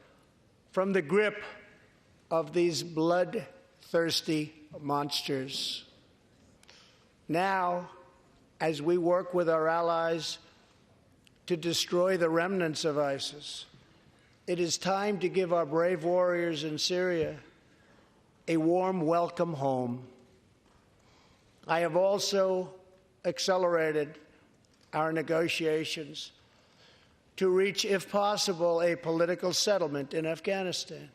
S1: from the grip of these bloodthirsty monsters. Now, as we work with our allies to destroy the remnants of ISIS, it is time to give our brave warriors in Syria a warm welcome home. I have also accelerated our negotiations to reach, if possible, a political settlement in Afghanistan.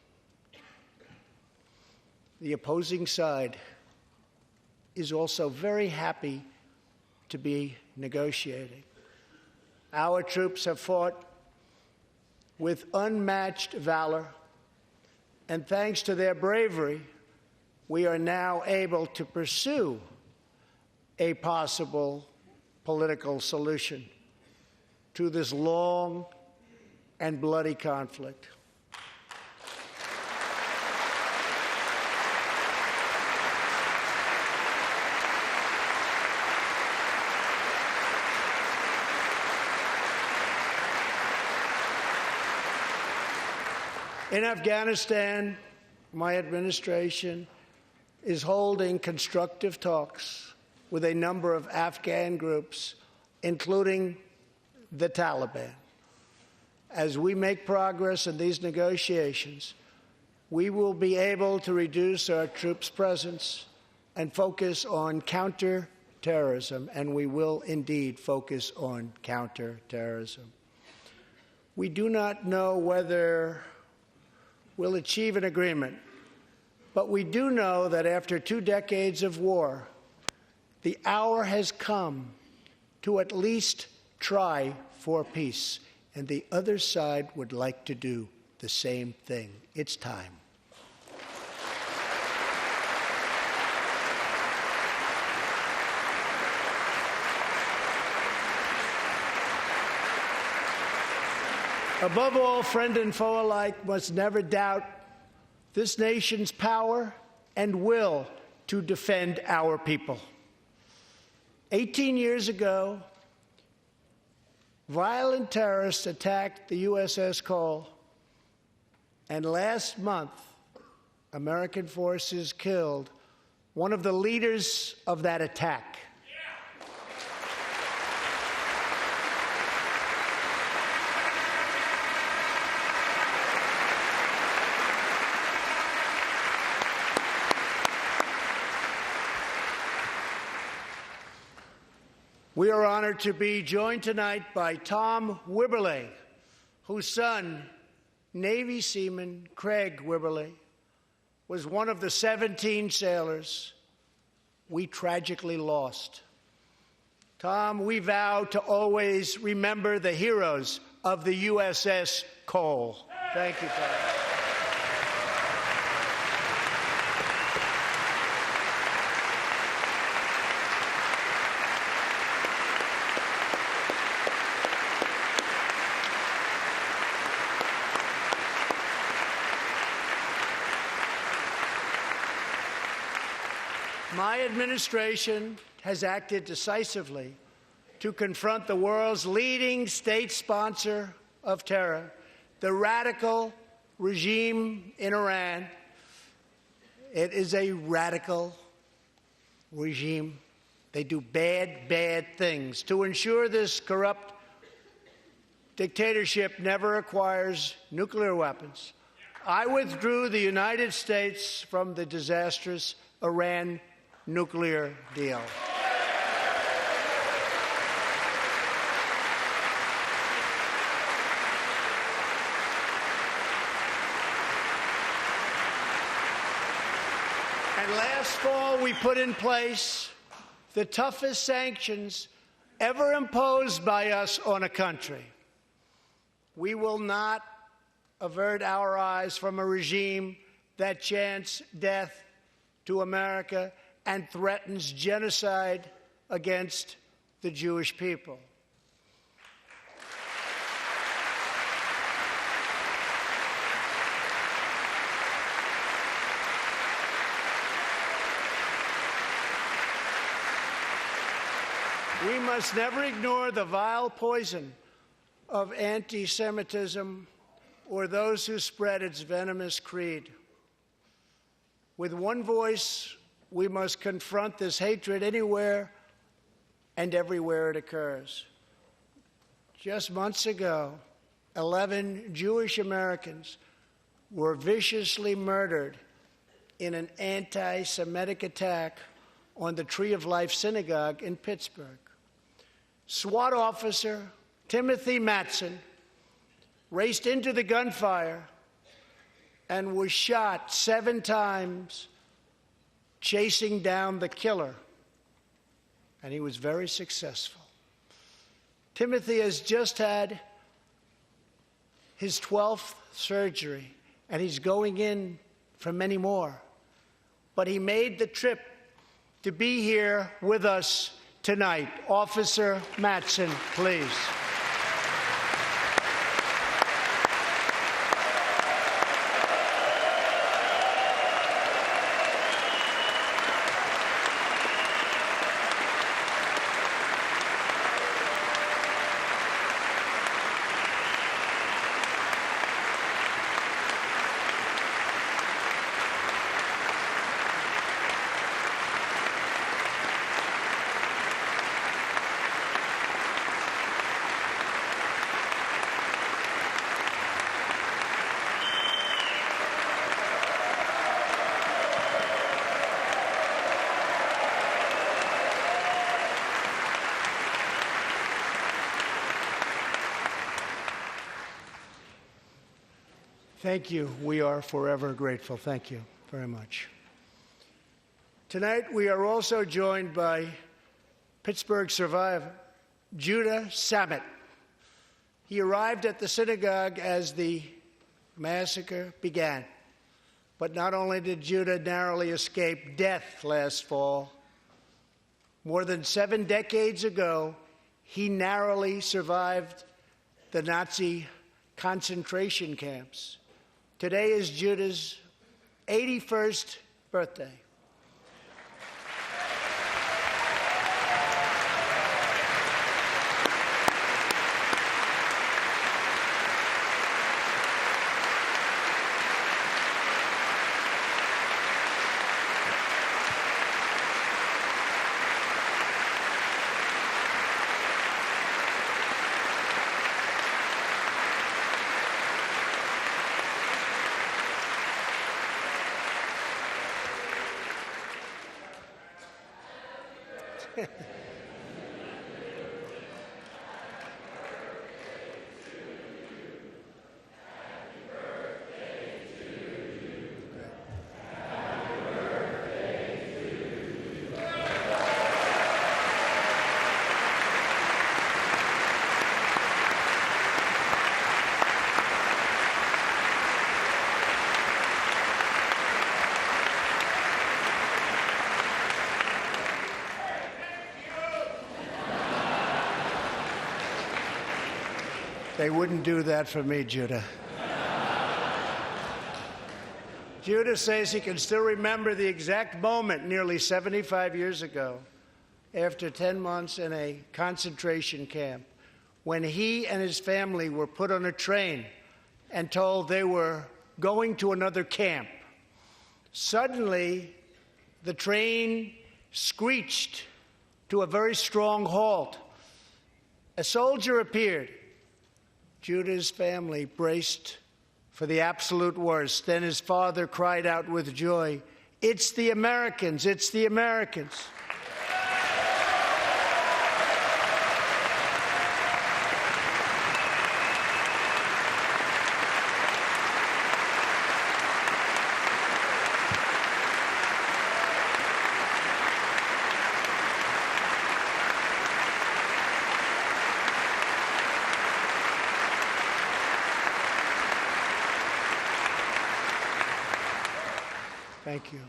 S1: The opposing side is also very happy to be negotiating. Our troops have fought with unmatched valor, and thanks to their bravery, we are now able to pursue a possible political solution to this long and bloody conflict. In Afghanistan, my administration is holding constructive talks with a number of Afghan groups, including the Taliban. As we make progress in these negotiations, we will be able to reduce our troops' presence and focus on counterterrorism, and we will indeed focus on counterterrorism. We do not know whether we'll achieve an agreement, but we do know that after 2 decades of war, the hour has come to at least try for peace, and the other side would like to do the same thing. It's time. Above all, friend and foe alike must never doubt this nation's power and will to defend our people. 18 years ago, violent terrorists attacked the USS Cole, and last month, American forces killed one of the leaders of that attack. We are honored to be joined tonight by Tom Wibberley, whose son, Navy seaman Craig Wibberley, was one of the 17 sailors we tragically lost. Tom, we vow to always remember the heroes of the USS Cole. Thank you, Tom. My administration has acted decisively to confront the world's leading state sponsor of terror, the radical regime in Iran. It is a radical regime. They do bad, bad things. To ensure this corrupt dictatorship never acquires nuclear weapons, I withdrew the United States from the disastrous Iran nuclear deal. And last fall, we put in place the toughest sanctions ever imposed by us on a country. We will not avert our eyes from a regime that chants death to America and threatens genocide against the Jewish people. We must never ignore the vile poison of anti-Semitism or those who spread its venomous creed. With one voice, we must confront this hatred anywhere and everywhere it occurs. Just months ago, 11 Jewish Americans were viciously murdered in an anti-Semitic attack on the Tree of Life Synagogue in Pittsburgh. SWAT officer Timothy Matson raced into the gunfire and was shot 7 times chasing down the killer, and he was very successful. Timothy has just had his 12th surgery, and he's going in for many more. but he made the trip to be here with us tonight. Officer Mattson, please. Thank you. We are forever grateful. Thank you very much. Tonight, we are also joined by Pittsburgh survivor Judah Samet. He arrived at the synagogue as the massacre began. But not only did Judah narrowly escape death last fall, more than 7 decades ago, he narrowly survived the Nazi concentration camps. Today is Judah's 81st birthday. They wouldn't do that for me, Judah. Judah says he can still remember the exact moment nearly 75 years ago, after 10 months in a concentration camp, when he and his family were put on a train and told they were going to another camp. Suddenly, the train screeched to a very strong halt. A soldier appeared. Judah's family braced for the absolute worst. Then his father cried out with joy, "It's the Americans! It's the Americans!" Thank you.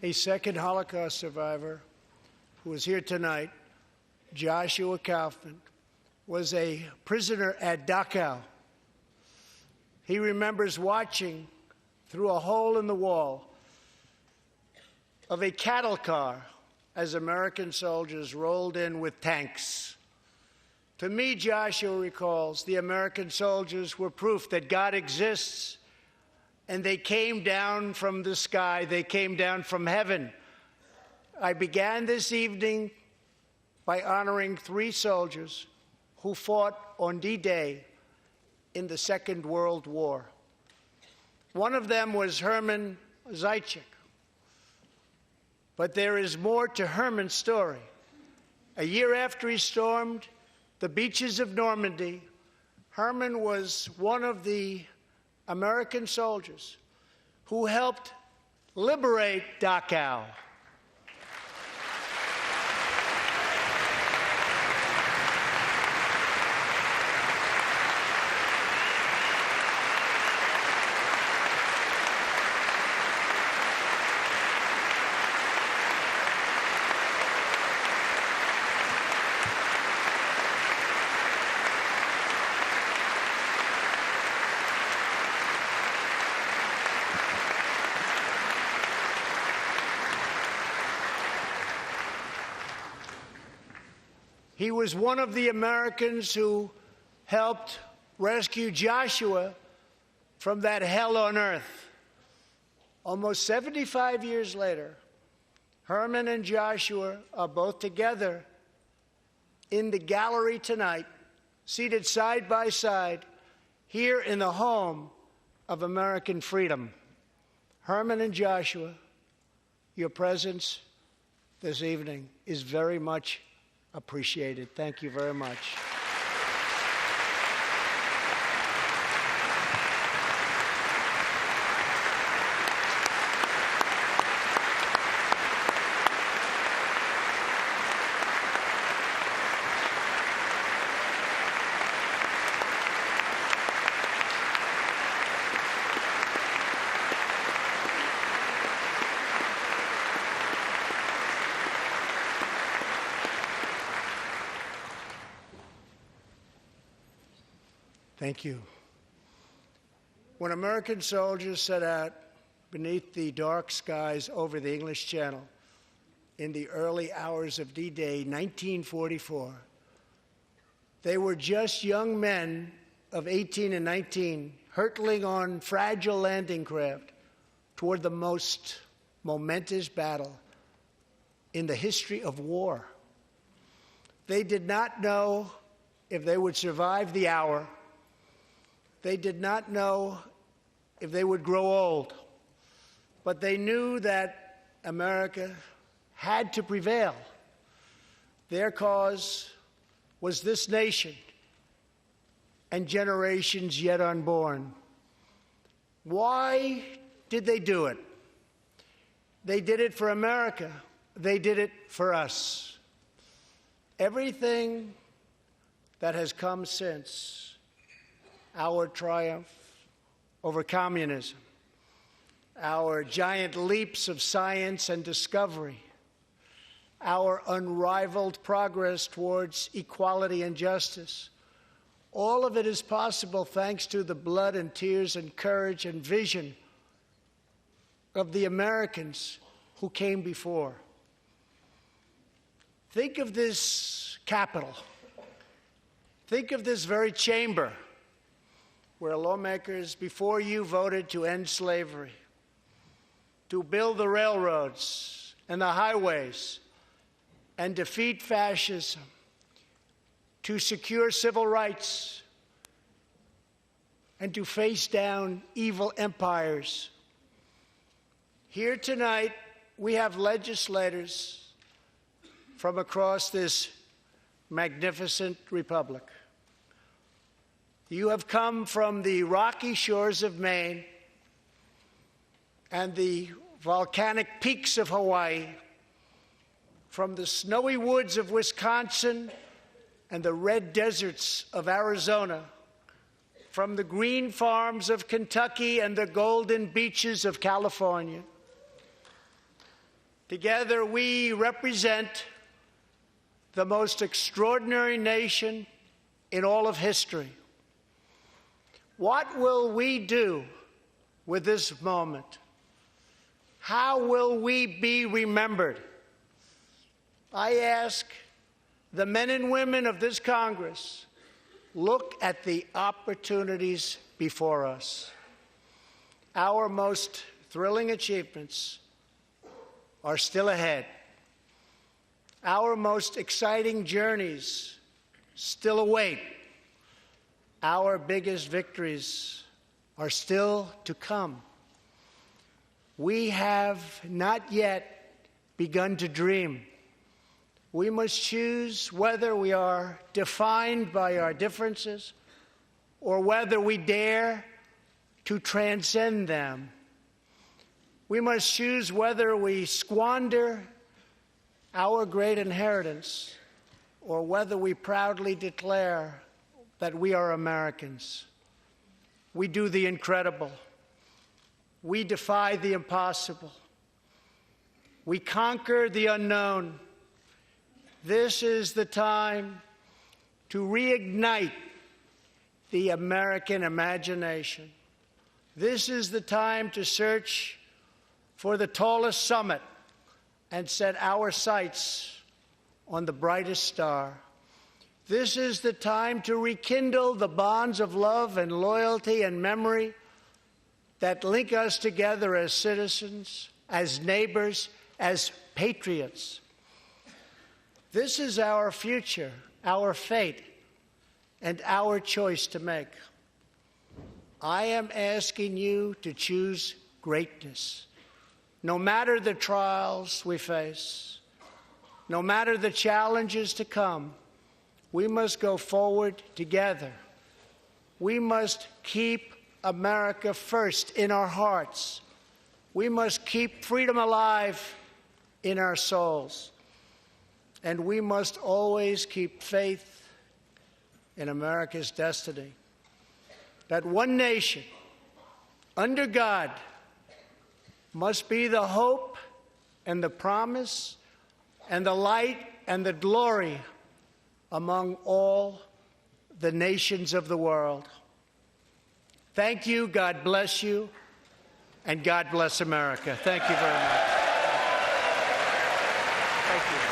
S1: A second Holocaust survivor who is here tonight, Joshua Kaufman, was a prisoner at Dachau. He remembers watching through a hole in the wall of a cattle car as American soldiers rolled in with tanks. To me, Joshua recalls, the American soldiers were proof that God exists. And they came down from the sky. They came down from heaven. I began this evening by honoring 3 soldiers who fought on D-Day in the Second World War. One of them was Herman Zaitchik. But there is more to Herman's story. A year after he stormed the beaches of Normandy, Herman was one of the American soldiers who helped liberate Dachau. He was one of the Americans who helped rescue Joshua from that hell on earth. Almost 75 years later, Herman and Joshua are both together in the gallery tonight, seated side by side, here in the home of American freedom. Herman and Joshua, your presence this evening is very much appreciated. Thank you very much. Thank you. When American soldiers set out beneath the dark skies over the English Channel in the early hours of D-Day 1944, they were just young men of 18 and 19 hurtling on fragile landing craft toward the most momentous battle in the history of war. They did not know if they would survive the hour. They did not know if they would grow old, but they knew that America had to prevail. Their cause was this nation and generations yet unborn. Why did they do it? They did it for America. They did it for us. Everything that has come since our triumph over communism, our giant leaps of science and discovery, our unrivaled progress towards equality and justice, all of it is possible thanks to the blood and tears and courage and vision of the Americans who came before. Think of this Capitol. Think of this very chamber where lawmakers before you voted to end slavery, to build the railroads and the highways, and defeat fascism, to secure civil rights, and to face down evil empires. Here tonight, we have legislators from across this magnificent republic. You have come from the rocky shores of Maine and the volcanic peaks of Hawaii, from the snowy woods of Wisconsin and the red deserts of Arizona, from the green farms of Kentucky and the golden beaches of California. Together, we represent the most extraordinary nation in all of history. What will we do with this moment? How will we be remembered? I ask the men and women of this Congress, look at the opportunities before us. Our most thrilling achievements are still ahead. Our most exciting journeys still await. Our biggest victories are still to come. We have not yet begun to dream. We must choose whether we are defined by our differences or whether we dare to transcend them. We must choose whether we squander our great inheritance or whether we proudly declare that we are Americans. We do the incredible. We defy the impossible. We conquer the unknown. This is the time to reignite the American imagination. This is the time to search for the tallest summit and set our sights on the brightest star. This is the time to rekindle the bonds of love and loyalty and memory that link us together as citizens, as neighbors, as patriots. This is our future, our fate, and our choice to make. I am asking you to choose greatness. No matter the trials we face, no matter the challenges to come, we must go forward together. We must keep America first in our hearts. We must keep freedom alive in our souls. And we must always keep faith in America's destiny. That one nation, under God, must be the hope and the promise and the light and the glory among all the nations of the world. Thank you, God bless you, and God bless America. Thank you very much. Thank you.